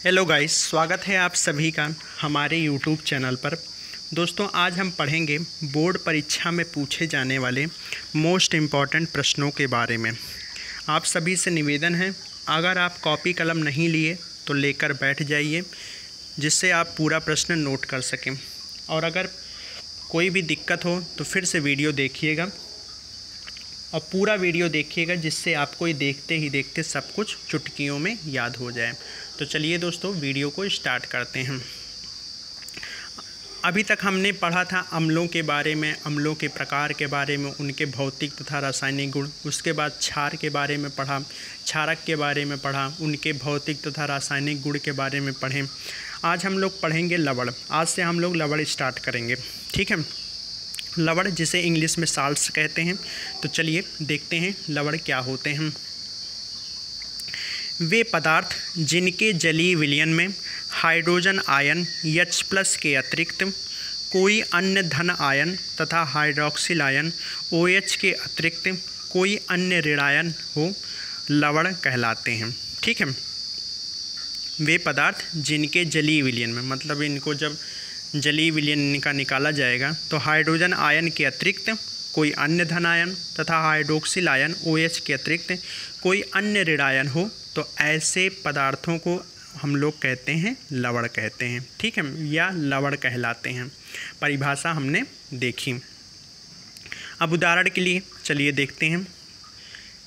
Hello guys, स्वागत है आप सभी का हमारे यूट्यूब चैनल पर। दोस्तों, आज हम पढ़ेंगे बोर्ड परीक्षा में पूछे जाने वाले मोस्ट इम्पॉर्टेंट प्रश्नों के बारे में। आप सभी से निवेदन है, अगर आप कॉपी कलम नहीं लिए तो लेकर बैठ जाइए, जिससे आप पूरा प्रश्न नोट कर सकें। और अगर कोई भी दिक्कत हो तो फिर से वीडियो देखिएगा और पूरा वीडियो देखिएगा, जिससे आपको ही देखते ही देखते सब कुछ चुटकियों में याद हो जाए। तो चलिए दोस्तों, वीडियो को स्टार्ट करते हैं। अभी तक हमने पढ़ा था अम्लों के बारे में, अम्लों के प्रकार के बारे में, उनके भौतिक तथा रासायनिक गुण। उसके बाद क्षार के बारे में पढ़ा, क्षारक के बारे में पढ़ा, उनके भौतिक तथा रासायनिक गुण के बारे में पढ़ें। आज हम लोग पढ़ेंगे लवण। आज से हम लोग लवण स्टार्ट करेंगे, ठीक है। लवण, जिसे इंग्लिश में साल्ट्स कहते हैं। तो चलिए देखते हैं लवण क्या होते हैं। वे पदार्थ जिनके जलीय विलयन में हाइड्रोजन आयन H+ के अतिरिक्त कोई अन्य धन आयन तथा हाइड्रोक्सिल आयन OH के अतिरिक्त कोई अन्य ऋण आयन हो, लवण कहलाते हैं, ठीक है। वे पदार्थ जिनके जलीय विलयन में, मतलब इनको जब जलीय विलयन इनका निकाला जाएगा तो हाइड्रोजन आयन के अतिरिक्त कोई अन्य धन आयन तथा हाइड्रोक्सिल आयन OH के अतिरिक्त कोई अन्य ऋण आयन हो, तो ऐसे पदार्थों को हम लोग कहते हैं लवण कहते हैं, ठीक है, या लवण कहलाते हैं। परिभाषा हमने देखी। अब उदाहरण के लिए चलिए देखते हैं।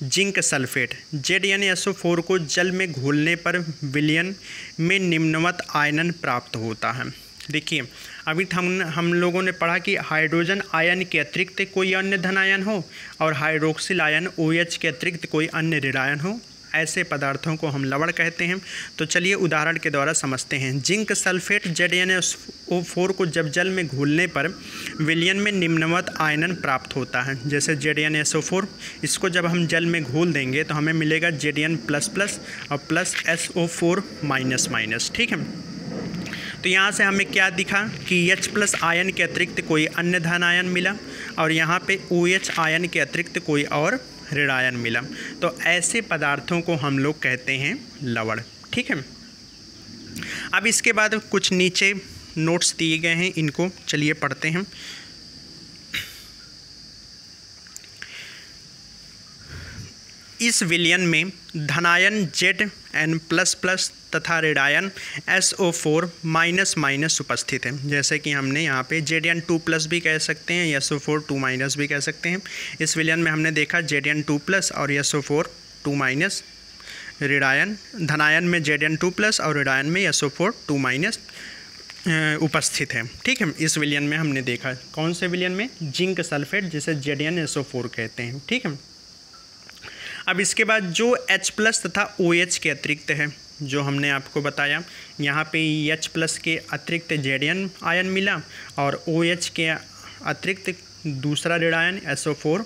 जिंक सल्फेट ZnSO4 को जल में घोलने पर विलयन में निम्नवत आयनन प्राप्त होता है। देखिए, अभी हम लोगों ने पढ़ा कि हाइड्रोजन आयन के अतिरिक्त कोई अन्य धन आयन हो और हाइड्रोक्सिल आयन OH के अतिरिक्त कोई अन्य ऋण आयन हो, ऐसे पदार्थों को हम लवण कहते हैं। तो चलिए उदाहरण के द्वारा समझते हैं। जिंक सल्फेट ZnSO4 को जब जल में घोलने पर विलयन में निम्नवत आयनन प्राप्त होता है। जैसे ZnSO4, इसको जब हम जल में घोल देंगे तो हमें मिलेगा Zn++ और प्लस SO4-, ठीक है। तो यहाँ से हमें क्या दिखा कि H+ आयन के अतिरिक्त कोई अन्य धन आयन मिला और यहाँ पे OH आयन के अतिरिक्त कोई और ऋण आयन मिला। तो ऐसे पदार्थों को हम लोग कहते हैं लवण, ठीक है। अब इसके बाद कुछ नीचे नोट्स दिए गए हैं, इनको चलिए पढ़ते हैं। इस विलयन में धनायन Zn++ तथा ऋणायन SO4-, उपस्थित है। जैसे कि हमने यहाँ पे Zn2+ भी कह सकते हैं या SO4-, भी कह सकते हैं। इस विलयन में हमने देखा Zn2+ और SO4-, ऋणायन, धनायन में Zn2+ और ऋणायन में SO4-, उपस्थित है, ठीक है। इस विलयन में हमने देखा, कौन से विलयन में? जिंक सल्फेट, जिसे ZnSO4 कहते हैं, ठीक है। अब इसके बाद जो H+ तथा OH के अतिरिक्त है, जो हमने आपको बताया, यहाँ पे H+ के अतिरिक्त Zn आयन मिला और OH के अतिरिक्त दूसरा ऋण आयन SO4-,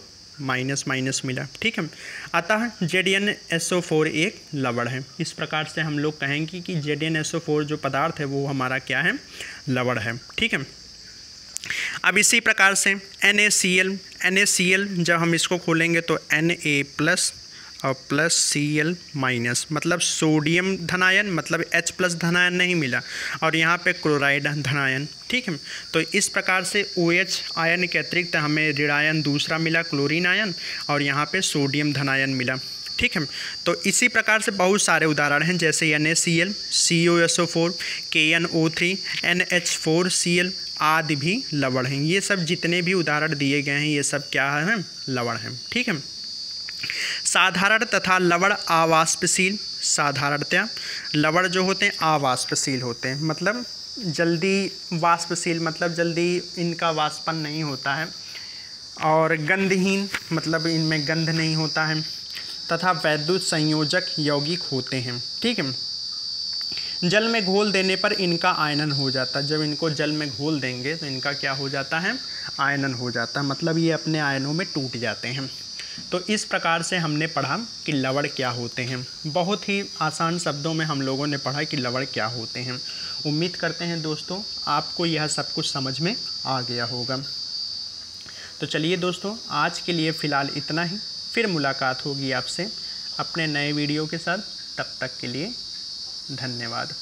मिला, ठीक है। अतः ZnSO4 एक लवण है। इस प्रकार से हम लोग कहेंगे कि ZnSO4 जो पदार्थ है वो हमारा क्या है? लवण है, ठीक है। अब इसी प्रकार से NaCl जब हम इसको खोलेंगे तो Na+ और प्लस Cl-, मतलब सोडियम धनायन, मतलब H+ धनायन नहीं मिला और यहाँ पे क्लोराइड धनायन, ठीक है। तो इस प्रकार से OH आयन के अतिरिक्त हमें ऋण आयन दूसरा मिला, क्लोरीन आयन, और यहाँ पे सोडियम धनायन मिला, ठीक है। तो इसी प्रकार से बहुत सारे उदाहरण हैं, जैसे NaCl, COSO4, KNO3, NH4Cl आदि भी लवण हैं। ये सब जितने भी उदाहरण दिए गए हैं, ये सब क्या हैं? लवण हैं, ठीक है। साधारण तथा लवण अवाष्पशील। साधारणतया लवण जो होते हैं अवाष्पशील होते हैं, मतलब जल्दी वाष्पशील, मतलब जल्दी इनका वाष्पन नहीं होता है, और गंधहीन, मतलब इनमें गंध नहीं होता है, तथा वैद्युत संयोजक यौगिक होते हैं, ठीक है। जल में घोल देने पर इनका आयनन हो जाता है। जब इनको जल में घोल देंगे तो इनका क्या हो जाता है? आयनन हो जाता है, मतलब ये अपने आयनों में टूट जाते हैं। तो इस प्रकार से हमने पढ़ा कि लवण क्या होते हैं। बहुत ही आसान शब्दों में हम लोगों ने पढ़ा कि लवण क्या होते हैं। उम्मीद करते हैं दोस्तों आपको यह सब कुछ समझ में आ गया होगा। तो चलिए दोस्तों, आज के लिए फ़िलहाल इतना ही। फिर मुलाकात होगी आपसे अपने नए वीडियो के साथ। तब तक के लिए धन्यवाद।